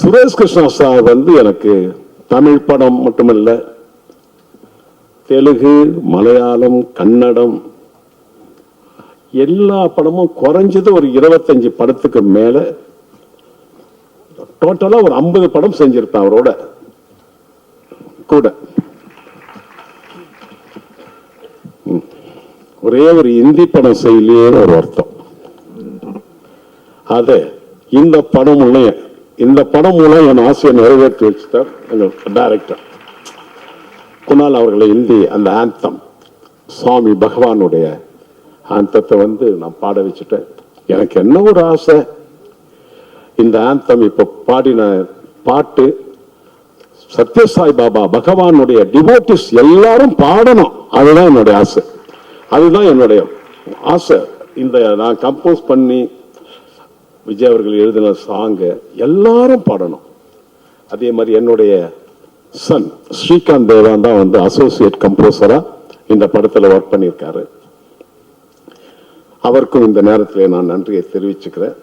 Suresh Krishna sir வந்து எனக்கு தமிழ் படம் மட்டுமல்ல, தெலுங்கு, மலையாளம், கன்னடம் எல்லா படமும் குறைஞ்சது ஒரு 25 படத்துக்கு மேல, டோட்டலா ஒரு 50 படம் செஞ்சிருப்பேன் அவரோட கூட. ஒரே ஒரு இந்தி படம் செய்யலையே ஒரு வருத்தம். அத இந்த படம் மூலம் என் ஆசையை நிறைவேற்றி வச்சுட்டார் டைரக்டர் குணால் அவர்களை. இந்தி அந்த ஆந்தம், சுவாமி பகவானுடைய ஆந்தத்தை வந்து நான் பாட வச்சுட்டேன். எனக்கு என்ன ஒரு ஆசை, இந்த ஆந்தம் இப்ப பாடின பாட்டு சத்யசாய் பாபா பகவானுடைய டிவோட்டிஸ் எல்லாரும் பாடணும். அதுதான் என்னுடைய ஆசை, அதுதான் என்னுடைய ஆசை. இந்த நான் கம்போஸ் பண்ணி விஜய் அவர்கள் எழுதின சாங்க எல்லாரும் பாடணும். அதே மாதிரி என்னுடைய சன் ஸ்ரீகாந்த் தேவான் தான் வந்து அசோசியேட் கம்போசரா இந்த படத்துல ஒர்க் பண்ணியிருக்காரு. அவருக்கும் இந்த நேரத்தில் நான் நன்றியை தெரிவிச்சுக்கிறேன்.